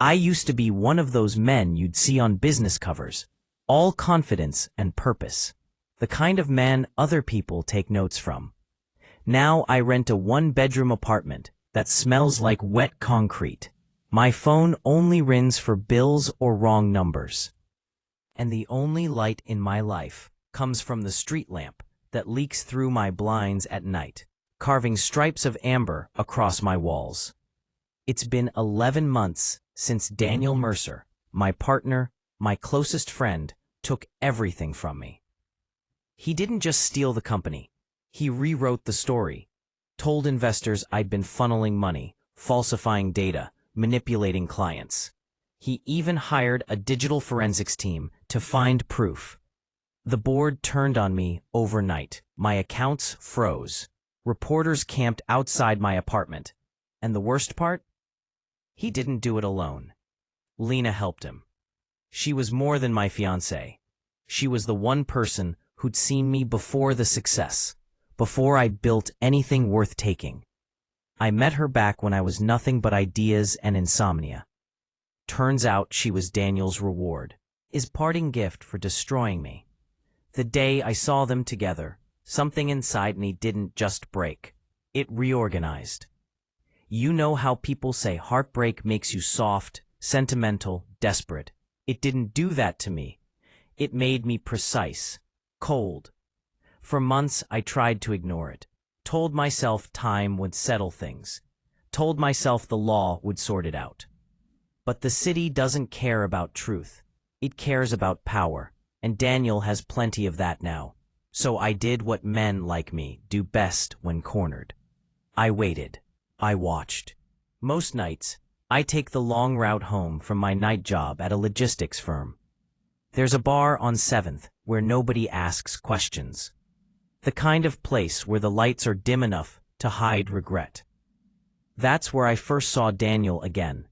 I used to be one of those men you'd see on business covers, all confidence and purpose, the kind of man other people take notes from. Now I rent a one-bedroom apartment that smells like wet concrete. My phone only rings for bills or wrong numbers. And the only light in my life comes from the street lamp that leaks through my blinds at night, carving stripes of amber across my walls. It's been 11 months since Daniel Mercer, my partner, my closest friend, took everything from me. He didn't just steal the company. He rewrote the story, told investors I'd been funneling money, falsifying data, manipulating clients. He even hired a digital forensics team to find proof. The board turned on me overnight. My accounts froze. Reporters camped outside my apartment. And the worst part? He didn't do it alone. Lena helped him. She was more than my fiancée. She was the one person who'd seen me before the success, before I built anything worth taking. I met her back when I was nothing but ideas and insomnia. Turns out she was Daniel's reward, his parting gift for destroying me. The day I saw them together, something inside me didn't just break. It reorganized. You know how people say heartbreak makes you soft, sentimental, desperate. It didn't do that to me. It made me precise, cold. For months I tried to ignore it, told myself time would settle things, told myself the law would sort it out. But the city doesn't care about truth. It cares about power, and Daniel has plenty of that now. So I did what men like me do best when cornered. I waited. I watched. Most nights, I take the long route home from my night job at a logistics firm. There's a bar on 7th where nobody asks questions. The kind of place where the lights are dim enough to hide regret. That's where I first saw Daniel again.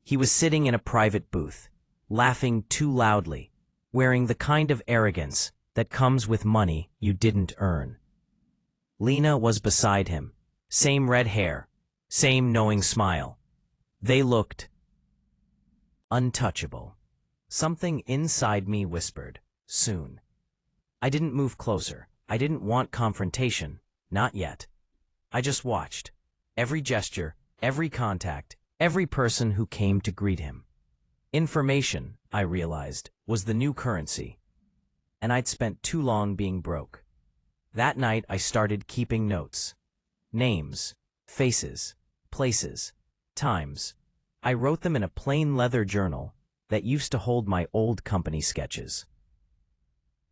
He was sitting in a private booth, laughing too loudly, wearing the kind of arrogance that comes with money you didn't earn. Lena was beside him, same red hair, same knowing smile. They looked untouchable. Something inside me whispered, soon. I didn't move closer. I didn't want confrontation, not yet. I just watched. Every gesture, every contact, every person who came to greet him. Information, I realized, was the new currency. And I'd spent too long being broke. That night I started keeping notes. Names, faces, places, times. I wrote them in a plain leather journal that used to hold my old company sketches.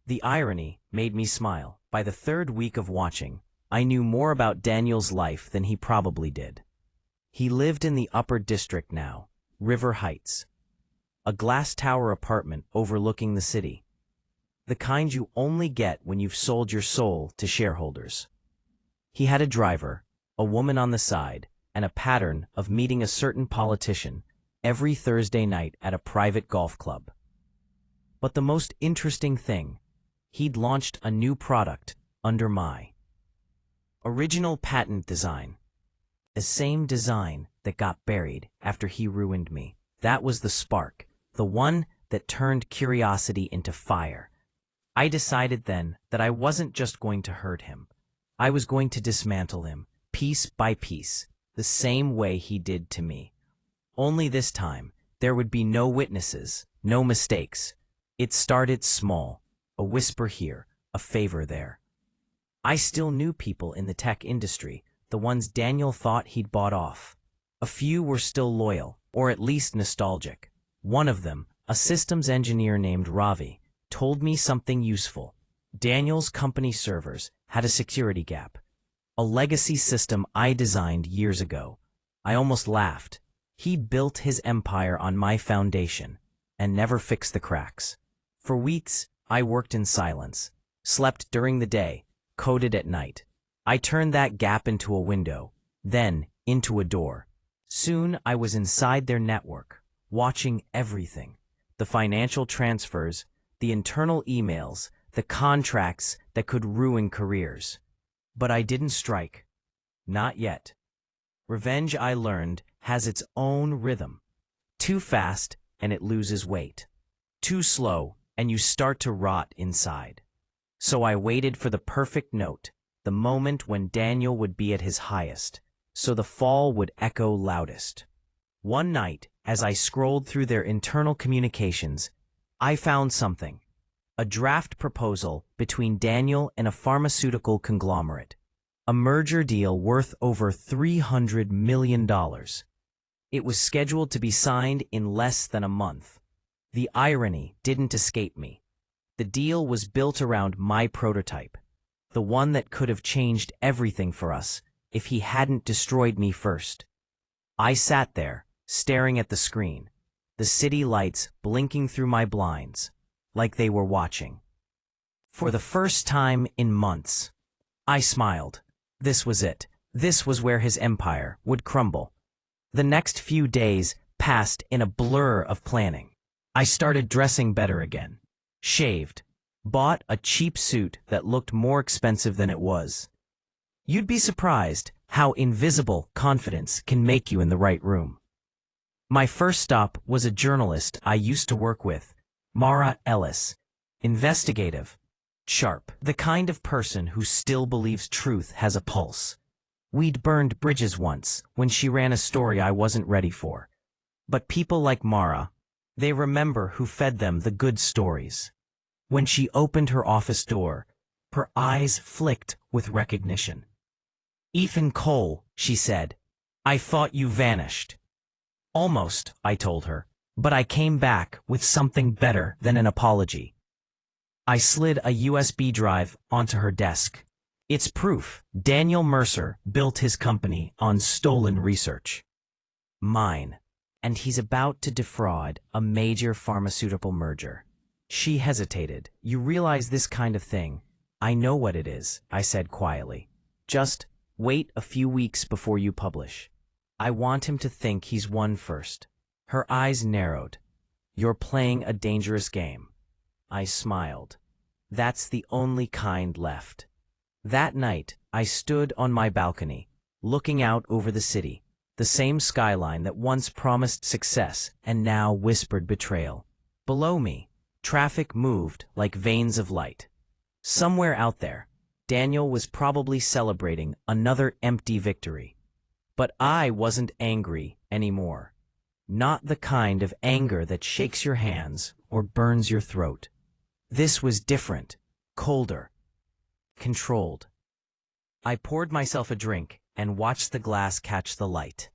The irony made me smile. By the third week of watching, I knew more about Daniel's life than he probably did. He lived in the Upper District now, River Heights. A glass tower apartment overlooking the city. The kind you only get when you've sold your soul to shareholders. He had a driver, a woman on the side, and a pattern of meeting a certain politician every Thursday night at a private golf club. But the most interesting thing, he'd launched a new product under my original patent design. The same design that got buried after he ruined me. That was the spark, the one that turned curiosity into fire. I decided then that I wasn't just going to hurt him. I was going to dismantle him, piece by piece, the same way he did to me. Only this time, there would be no witnesses, no mistakes. It started small, a whisper here, a favor there. I still knew people in the tech industry, the ones Daniel thought he'd bought off. A few were still loyal, or at least nostalgic. One of them, a systems engineer named Ravi, told me something useful. Daniel's company servers had a security gap. A legacy system I designed years ago. I almost laughed. He built his empire on my foundation and never fixed the cracks. For weeks, I worked in silence, slept during the day, coded at night. I turned that gap into a window, then into a door. Soon I was inside their network, watching everything. The financial transfers, the internal emails, the contracts that could ruin careers. But I didn't strike. Not yet. Revenge, I learned, has its own rhythm. Too fast, and it loses weight. Too slow, and you start to rot inside. So I waited for the perfect note, the moment when Daniel would be at his highest, so the fall would echo loudest. One night, as I scrolled through their internal communications, I found something. A draft proposal between Daniel and a pharmaceutical conglomerate. A merger deal worth over $300 million. It was scheduled to be signed in less than a month. The irony didn't escape me. The deal was built around my prototype, the one that could have changed everything for us if he hadn't destroyed me first. I sat there, staring at the screen, the city lights blinking through my blinds, like they were watching. For the first time in months, I smiled. This was it. This was where his empire would crumble. The next few days passed in a blur of planning. I started dressing better again. Shaved. Bought a cheap suit that looked more expensive than it was. You'd be surprised how invisible confidence can make you in the right room. My first stop was a journalist I used to work with, Mara Ellis. Investigative. Sharp. The kind of person who still believes truth has a pulse. We'd burned bridges once when she ran a story I wasn't ready for. But people like Mara, they remember who fed them the good stories. When she opened her office door, her eyes flicked with recognition. "Ethan Cole," she said. "I thought you vanished." "Almost," I told her, "but I came back with something better than an apology." I slid a USB drive onto her desk. "It's proof Daniel Mercer built his company on stolen research. Mine. And he's about to defraud a major pharmaceutical merger." She hesitated. "You realize this kind of thing? I know what it is," I said quietly. "Just wait a few weeks before you publish. I want him to think he's won first." Her eyes narrowed. "You're playing a dangerous game." I smiled. "That's the only kind left." That night, I stood on my balcony, looking out over the city, the same skyline that once promised success and now whispered betrayal. Below me, traffic moved like veins of light. Somewhere out there, Daniel was probably celebrating another empty victory. But I wasn't angry anymore. Not the kind of anger that shakes your hands or burns your throat. This was different, colder, controlled. I poured myself a drink and watched the glass catch the light.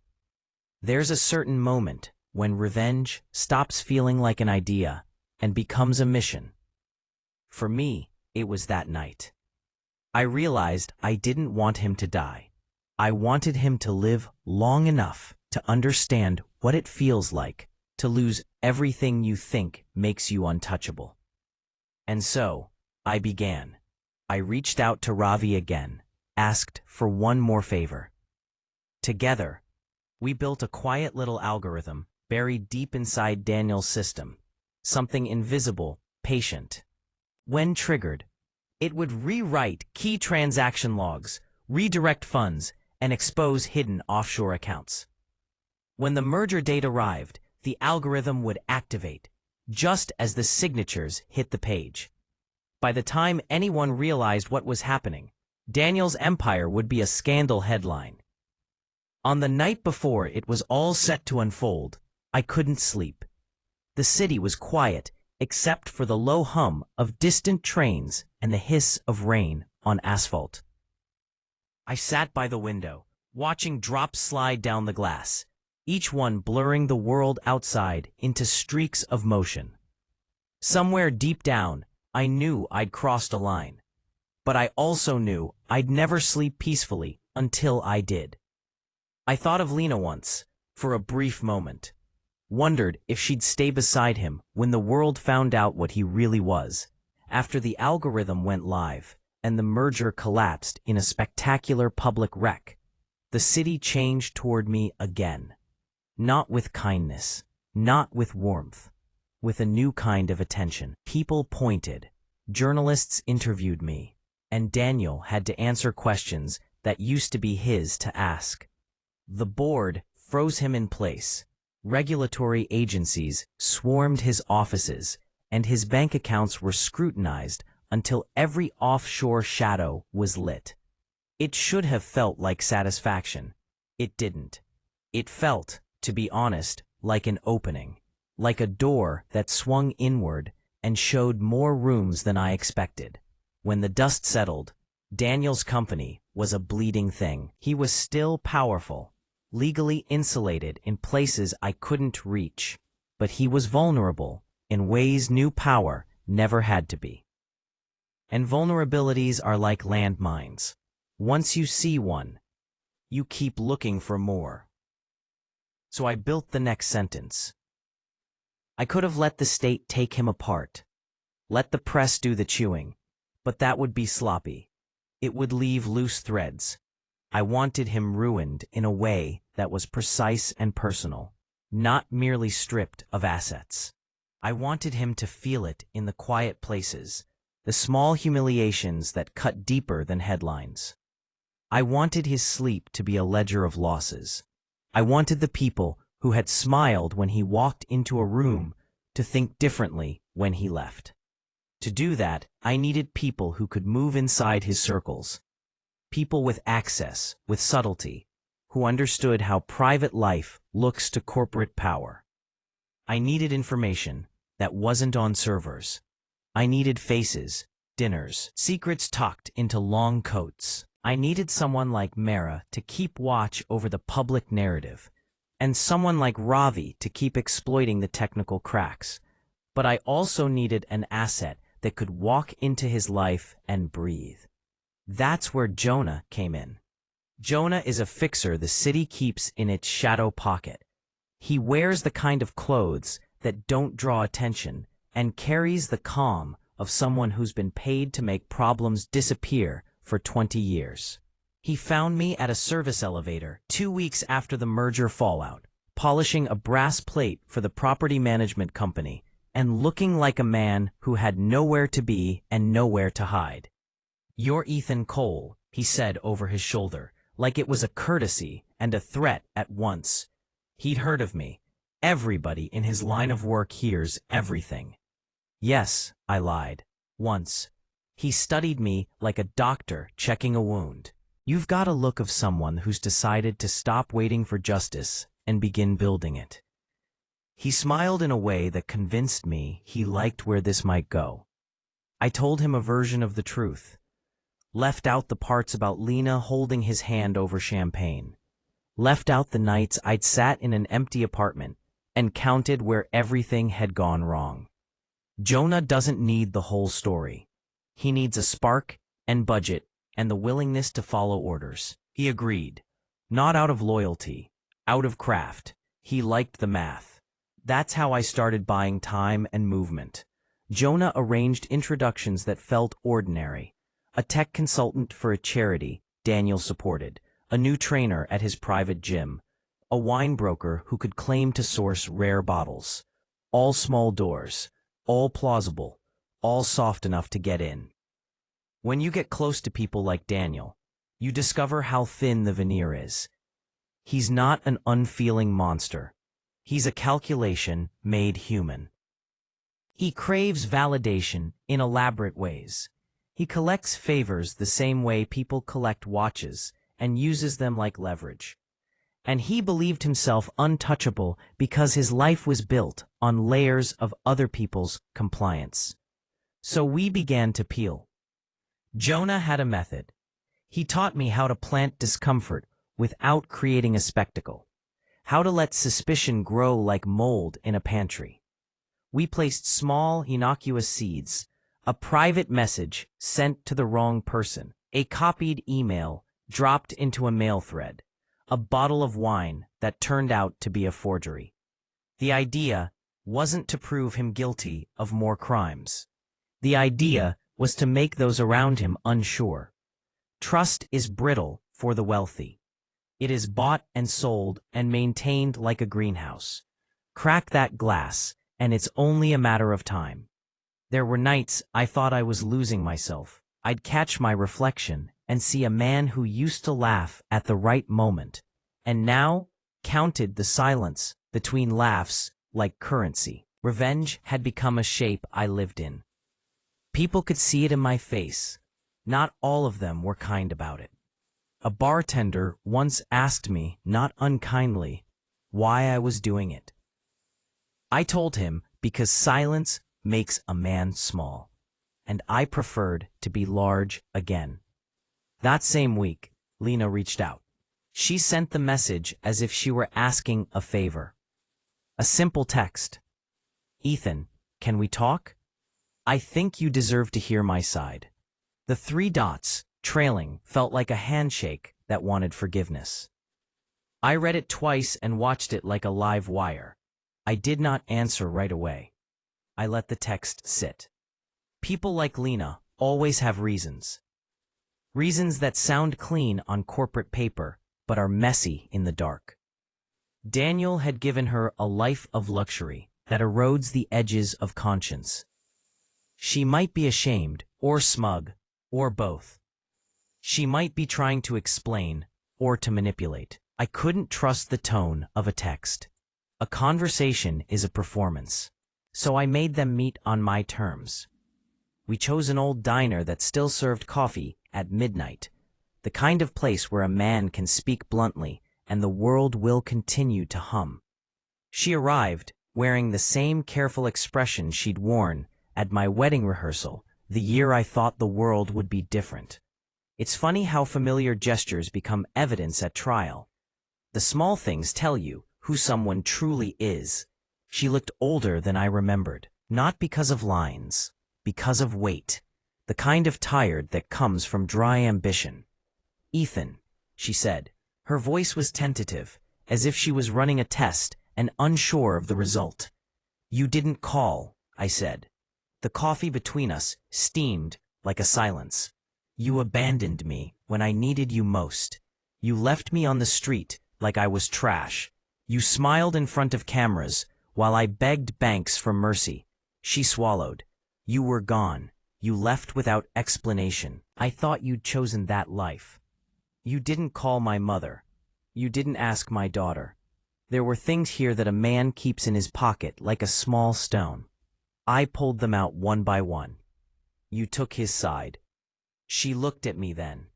There's a certain moment when revenge stops feeling like an idea and becomes a mission. For me, it was that night. I realized I didn't want him to die. I wanted him to live long enough to understand what it feels like to lose everything you think makes you untouchable. And so, I began. I reached out to Ravi again, asked for one more favor. Together, we built a quiet little algorithm buried deep inside Daniel's system, something invisible, patient. When triggered, it would rewrite key transaction logs, redirect funds, and expose hidden offshore accounts. When the merger date arrived, the algorithm would activate, just as the signatures hit the page. By the time anyone realized what was happening, Daniel's empire would be a scandal headline. On the night before it was all set to unfold, I couldn't sleep. The city was quiet, except for the low hum of distant trains and the hiss of rain on asphalt. I sat by the window, watching drops slide down the glass, each one blurring the world outside into streaks of motion. Somewhere deep down, I knew I'd crossed a line. But I also knew I'd never sleep peacefully until I did. I thought of Lena once, for a brief moment. Wondered if she'd stay beside him when the world found out what he really was, after the algorithm went live and the merger collapsed in a spectacular public wreck. The city changed toward me again. Not with kindness, not with warmth, with a new kind of attention. People pointed, journalists interviewed me, and Daniel had to answer questions that used to be his to ask. The board froze him in place. Regulatory agencies swarmed his offices, and his bank accounts were scrutinized until every offshore shadow was lit. It should have felt like satisfaction. It didn't. It felt, to be honest, like an opening, like a door that swung inward and showed more rooms than I expected. When the dust settled, Daniel's company was a bleeding thing. He was still powerful, legally insulated in places I couldn't reach, but he was vulnerable in ways new power never had to be. And vulnerabilities are like landmines. Once you see one, you keep looking for more. So I built the next sentence. I could have let the state take him apart, let the press do the chewing, but that would be sloppy. It would leave loose threads. I wanted him ruined in a way that was precise and personal, not merely stripped of assets. I wanted him to feel it in the quiet places, the small humiliations that cut deeper than headlines. I wanted his sleep to be a ledger of losses. I wanted the people who had smiled when he walked into a room to think differently when he left. To do that, I needed people who could move inside his circles, people with access, with subtlety, who understood how private life looks to corporate power. I needed information that wasn't on servers. I needed faces, dinners, secrets tucked into long coats. I needed someone like Mara to keep watch over the public narrative, and someone like Ravi to keep exploiting the technical cracks. But I also needed an asset that could walk into his life and breathe. That's where Jonah came in. Jonah is a fixer the city keeps in its shadow pocket. He wears the kind of clothes that don't draw attention and carries the calm of someone who's been paid to make problems disappear for 20 years. He found me at a service elevator 2 weeks after the merger fallout, polishing a brass plate for the property management company and looking like a man who had nowhere to be and nowhere to hide. "You're Ethan Cole," he said over his shoulder, like it was a courtesy and a threat at once. He'd heard of me. Everybody in his line of work hears everything. "Yes," I lied. "Once." He studied me like a doctor checking a wound. "You've got a look of someone who's decided to stop waiting for justice and begin building it." He smiled in a way that convinced me he liked where this might go. I told him a version of the truth. Left out the parts about Lena holding his hand over champagne. Left out the nights I'd sat in an empty apartment and counted where everything had gone wrong. Jonah doesn't need the whole story. He needs a spark and budget and the willingness to follow orders. He agreed. Not out of loyalty, out of craft. He liked the math. That's how I started buying time and movement. Jonah arranged introductions that felt ordinary. A tech consultant for a charity Daniel supported, a new trainer at his private gym, a wine broker who could claim to source rare bottles. All small doors, all plausible, all soft enough to get in. When you get close to people like Daniel, you discover how thin the veneer is. He's not an unfeeling monster. He's a calculation made human. He craves validation in elaborate ways. He collects favors the same way people collect watches and uses them like leverage. And he believed himself untouchable because his life was built on layers of other people's compliance. So we began to peel. Jonah had a method. He taught me how to plant discomfort without creating a spectacle, how to let suspicion grow like mold in a pantry. We placed small, innocuous seeds, a private message sent to the wrong person, a copied email dropped into a mail thread, a bottle of wine that turned out to be a forgery. The idea wasn't to prove him guilty of more crimes. The idea was to make those around him unsure. Trust is brittle for the wealthy. It is bought and sold and maintained like a greenhouse. Crack that glass, and it's only a matter of time. There were nights I thought I was losing myself. I'd catch my reflection and see a man who used to laugh at the right moment, and now counted the silence between laughs like currency. Revenge had become a shape I lived in. People could see it in my face. Not all of them were kind about it. A bartender once asked me, not unkindly, why I was doing it. I told him because silence makes a man small, and I preferred to be large again. That same week, Lena reached out. She sent the message as if she were asking a favor. A simple text. "Ethan, can we talk? I think you deserve to hear my side." The 3 dots, trailing, felt like a handshake that wanted forgiveness. I read it twice and watched it like a live wire. I did not answer right away. I let the text sit. People like Lena always have reasons. Reasons that sound clean on corporate paper, but are messy in the dark. Daniel had given her a life of luxury that erodes the edges of conscience. She might be ashamed, or smug, or both. She might be trying to explain, or to manipulate. I couldn't trust the tone of a text. A conversation is a performance. So I made them meet on my terms. We chose an old diner that still served coffee at midnight, the kind of place where a man can speak bluntly and the world will continue to hum. She arrived, wearing the same careful expression she'd worn at my wedding rehearsal the year I thought the world would be different. It's funny how familiar gestures become evidence at trial. The small things tell you who someone truly is. She looked older than I remembered, not because of lines, because of weight, the kind of tired that comes from dry ambition. "Ethan," she said. Her voice was tentative, as if she was running a test and unsure of the result. "You didn't call," I said. The coffee between us steamed like a silence. "You abandoned me when I needed you most. You left me on the street like I was trash. You smiled in front of cameras while I begged banks for mercy." She swallowed. "You were gone. You left without explanation. I thought you'd chosen that life. You didn't call my mother. You didn't ask my daughter. There were things here that a man keeps in his pocket like a small stone. I pulled them out one by one. You took his side." She looked at me then,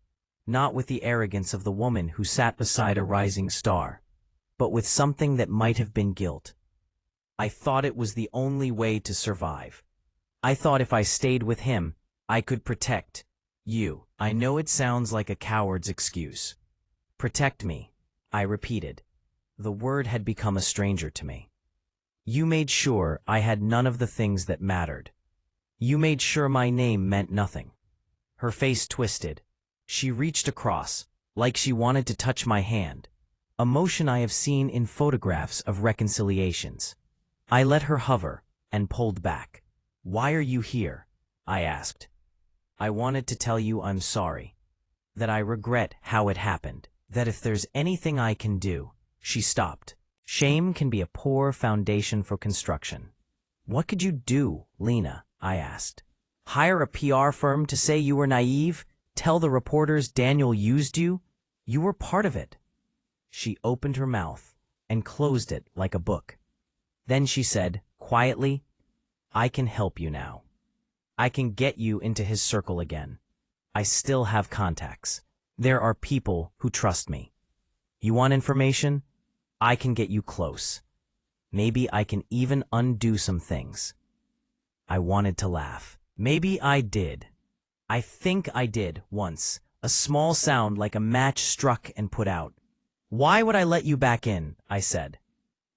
not with the arrogance of the woman who sat beside a rising star, but with something that might have been guilt. "I thought it was the only way to survive. I thought if I stayed with him, I could protect you." I know it sounds like a coward's excuse. "Protect me," I repeated. The word had become a stranger to me. "You made sure I had none of the things that mattered. You made sure my name meant nothing." Her face twisted. She reached across, like she wanted to touch my hand, a motion I have seen in photographs of reconciliations. I let her hover and pulled back. "Why are you here?" I asked. "I wanted to tell you I'm sorry, that I regret how it happened, that if there's anything I can do." She stopped. Shame can be a poor foundation for construction. "What could you do, Lena?" I asked. "Hire a PR firm to say you were naive? Tell the reporters Daniel used you? You were part of it." She opened her mouth and closed it like a book. Then she said, quietly, "I can help you now. I can get you into his circle again. I still have contacts. There are people who trust me. You want information? I can get you close. Maybe I can even undo some things." I wanted to laugh. Maybe I did. I think I did once, a small sound like a match struck and put out. "Why would I let you back in?" I said.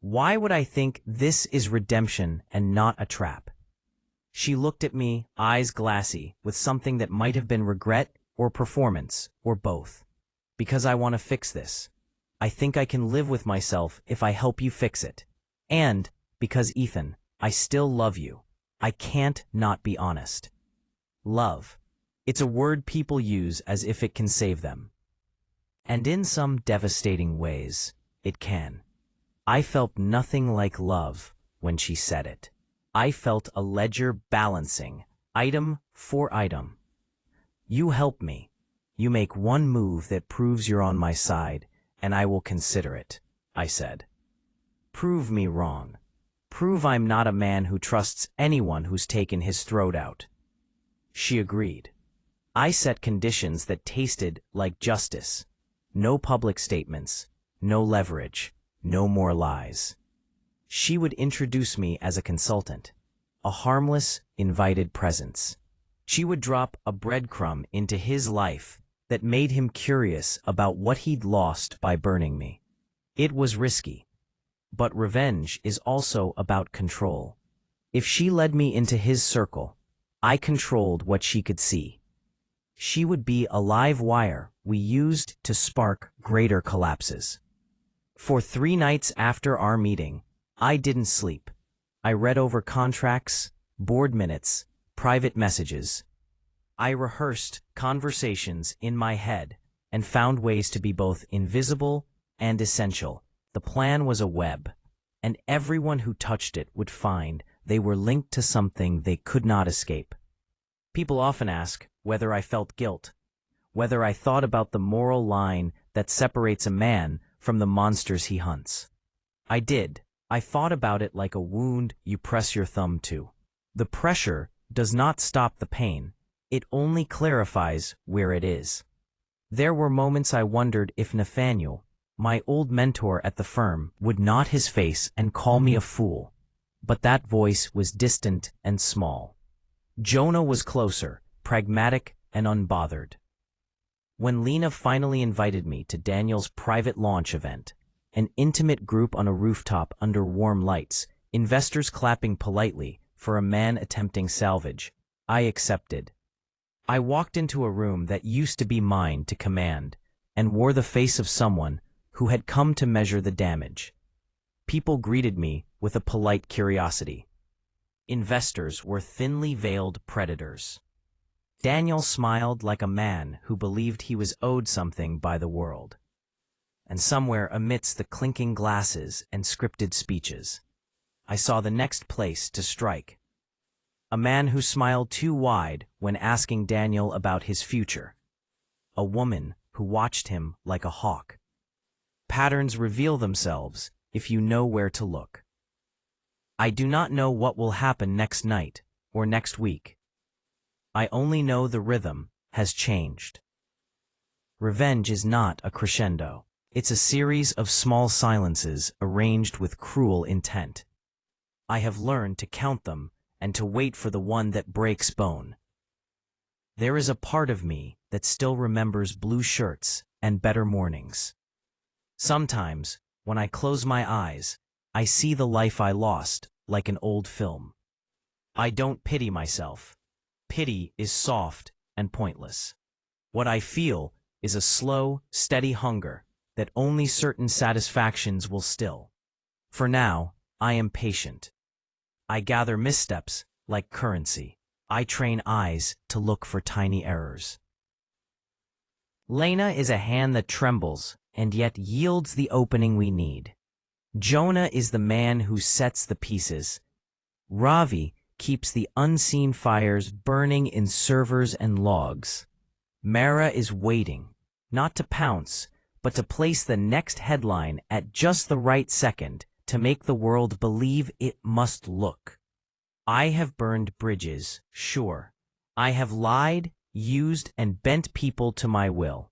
"Why would I think this is redemption and not a trap?" She looked at me, eyes glassy, with something that might have been regret or performance, or both. "Because I want to fix this. I think I can live with myself if I help you fix it. And because, Ethan, I still love you. I can't not be honest." Love. It's a word people use as if it can save them. And in some devastating ways, it can. I felt nothing like love when she said it. I felt a ledger balancing, item for item. "You help me. You make one move that proves you're on my side, and I will consider it," I said. Prove me wrong. Prove I'm not a man who trusts anyone who's taken his throat out." She agreed. I set conditions that tasted like justice. No public statements, no leverage, no more lies. She would introduce me as a consultant, a harmless, invited presence. She would drop a breadcrumb into his life that made him curious about what he'd lost by burning me. It was risky, but revenge is also about control. If she led me into his circle, I controlled what she could see. She would be a live wire we used to spark greater collapses. For 3 nights after our meeting, I didn't sleep. I read over contracts, board minutes, private messages. I rehearsed conversations in my head and found ways to be both invisible and essential. The plan was a web, and everyone who touched it would find they were linked to something they could not escape. People often ask whether I felt guilt, whether I thought about the moral line that separates a man from the monsters he hunts. I did. I thought about it like a wound you press your thumb to. The pressure does not stop the pain. It only clarifies where it is. There were moments I wondered if Nathaniel, my old mentor at the firm, would nod his face and call me a fool. But that voice was distant and small. Jonah was closer, pragmatic and unbothered. When Lena finally invited me to Daniel's private launch event, an intimate group on a rooftop under warm lights, investors clapping politely for a man attempting salvage, I accepted. I walked into a room that used to be mine to command and wore the face of someone who had come to measure the damage. People greeted me with a polite curiosity. Investors were thinly veiled predators. Daniel smiled like a man who believed he was owed something by the world. And somewhere amidst the clinking glasses and scripted speeches, I saw the next place to strike. A man who smiled too wide when asking Daniel about his future. A woman who watched him like a hawk. Patterns reveal themselves if you know where to look. I do not know what will happen next night or next week. I only know the rhythm has changed. Revenge is not a crescendo. It's a series of small silences arranged with cruel intent. I have learned to count them and to wait for the one that breaks bone. There is a part of me that still remembers blue shirts and better mornings. Sometimes, when I close my eyes, I see the life I lost like an old film. I don't pity myself. Pity is soft and pointless. What I feel is a slow, steady hunger that only certain satisfactions will still. For now, I am patient. I gather missteps like currency. I train eyes to look for tiny errors. Lena is a hand that trembles and yet yields the opening we need. Jonah is the man who sets the pieces. Ravi keeps the unseen fires burning in servers and logs. Mara is waiting, not to pounce, but to place the next headline at just the right second to make the world believe it must look. I have burned bridges, sure. I have lied, used, and bent people to my will.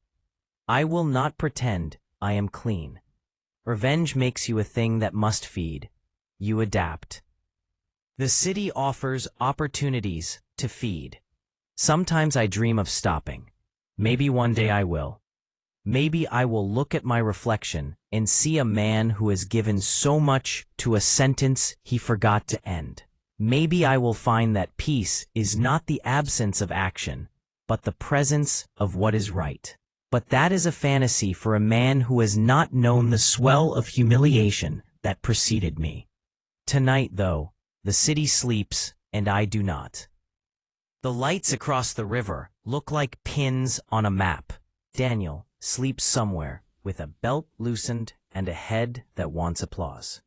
I will not pretend I am clean. Revenge makes you a thing that must feed. You adapt. The city offers opportunities to feed. Sometimes I dream of stopping. Maybe one day I will. Maybe I will look at my reflection and see a man who has given so much to a sentence he forgot to end. Maybe I will find that peace is not the absence of action, but the presence of what is right. But that is a fantasy for a man who has not known the swell of humiliation that preceded me. Tonight, though, the city sleeps and I do not. The lights across the river look like pins on a map. Daniel sleeps somewhere with a belt loosened and a head that wants applause.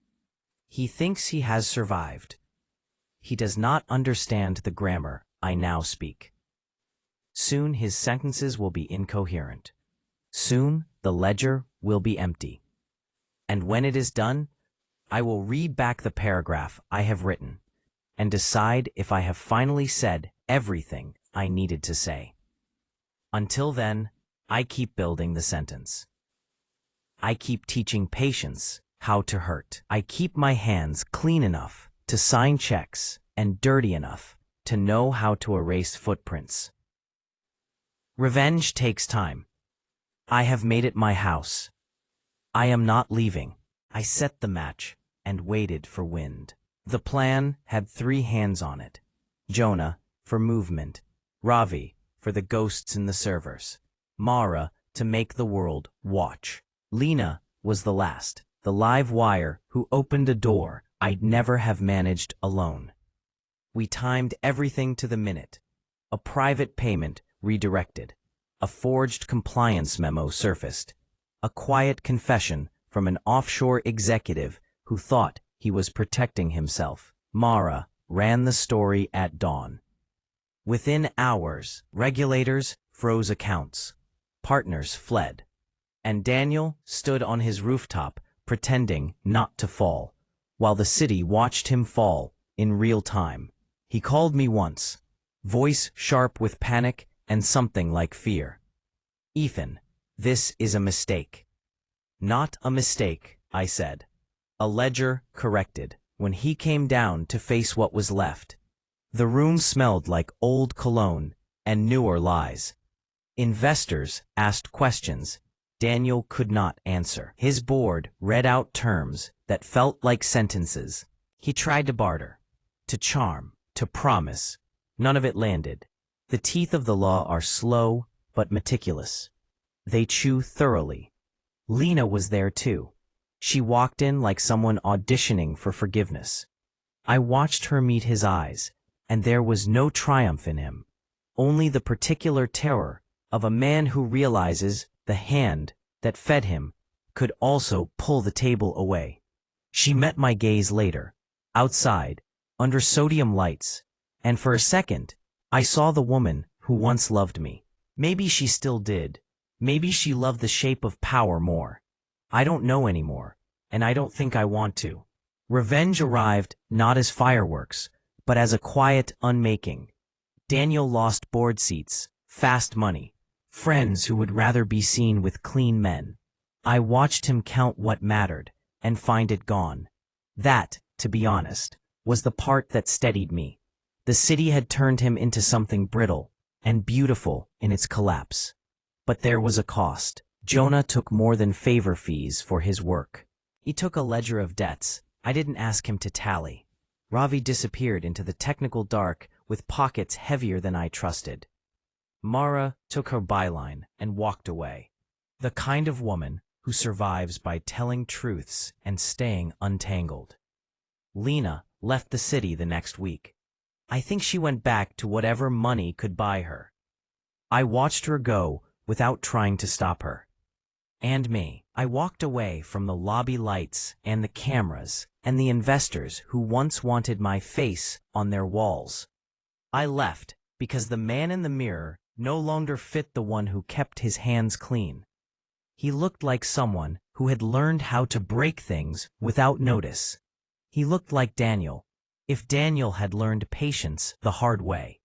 He thinks he has survived. He does not understand the grammar I now speak. Soon his sentences will be incoherent. Soon the ledger will be empty. And when it is done, I will read back the paragraph I have written and decide if I have finally said everything I needed to say. Until then, I keep building the sentence. I keep teaching patience how to hurt. I keep my hands clean enough to sign checks and dirty enough to know how to erase footprints. Revenge takes time. I have made it my house. I am not leaving. I set the match and waited for wind. The plan had 3 hands on it. Jonah for movement, Ravi for the ghosts in the servers, Mara to make the world watch. Lena was the last, the live wire who opened a door I'd never have managed alone. We timed everything to the minute. A private payment redirected. A forged compliance memo surfaced. A quiet confession from an offshore executive who thought he was protecting himself. Mara ran the story at dawn. Within hours, regulators froze accounts. Partners fled. And Daniel stood on his rooftop pretending not to fall, while the city watched him fall in real time. He called me once, voice sharp with panic and something like fear. "Ethan, this is a mistake." "Not a mistake," I said. A ledger corrected when he came down to face what was left. The room smelled like old cologne and newer lies. Investors asked questions Daniel could not answer. His board read out terms that felt like sentences. He tried to barter, to charm, to promise. None of it landed. The teeth of the law are slow but meticulous. They chew thoroughly. Lena was there too. She walked in like someone auditioning for forgiveness. I watched her meet his eyes, and there was no triumph in him, only the particular terror of a man who realizes the hand that fed him could also pull the table away. She met my gaze later, outside, under sodium lights, and for a second, I saw the woman who once loved me. Maybe she still did. Maybe she loved the shape of power more. I don't know anymore, and I don't think I want to. Revenge arrived not as fireworks, but as a quiet unmaking. Daniel lost board seats, fast money, friends who would rather be seen with clean men. I watched him count what mattered and find it gone. That, to be honest, was the part that steadied me. The city had turned him into something brittle and beautiful in its collapse. But there was a cost. Jonah took more than favor fees for his work. He took a ledger of debts I didn't ask him to tally. Ravi disappeared into the technical dark with pockets heavier than I trusted. Mara took her byline and walked away. The kind of woman who survives by telling truths and staying untangled. Lena left the city the next week. I think she went back to whatever money could buy her. I watched her go without trying to stop her. And me. I walked away from the lobby lights and the cameras and the investors who once wanted my face on their walls. I left because the man in the mirror no longer fit the one who kept his hands clean. He looked like someone who had learned how to break things without notice. He looked like Daniel, if Daniel had learned patience the hard way.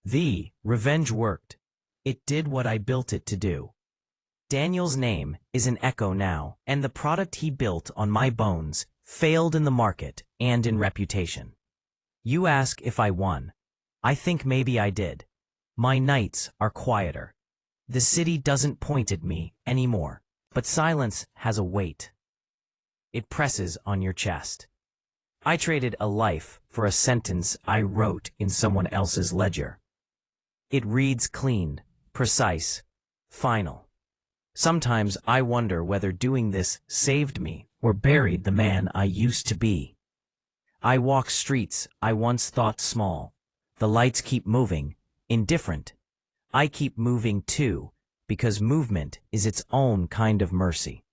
The revenge worked. It did what I built it to do. Daniel's name is an echo now, and the product he built on my bones failed in the market and in reputation. You ask if I won. I think maybe I did. My nights are quieter. The city doesn't point at me anymore, but silence has a weight. It presses on your chest. I traded a life for a sentence I wrote in someone else's ledger. It reads clean, precise, final. Sometimes I wonder whether doing this saved me or buried the man I used to be. I walk streets I once thought small. The lights keep moving, indifferent. I keep moving too, because movement is its own kind of mercy.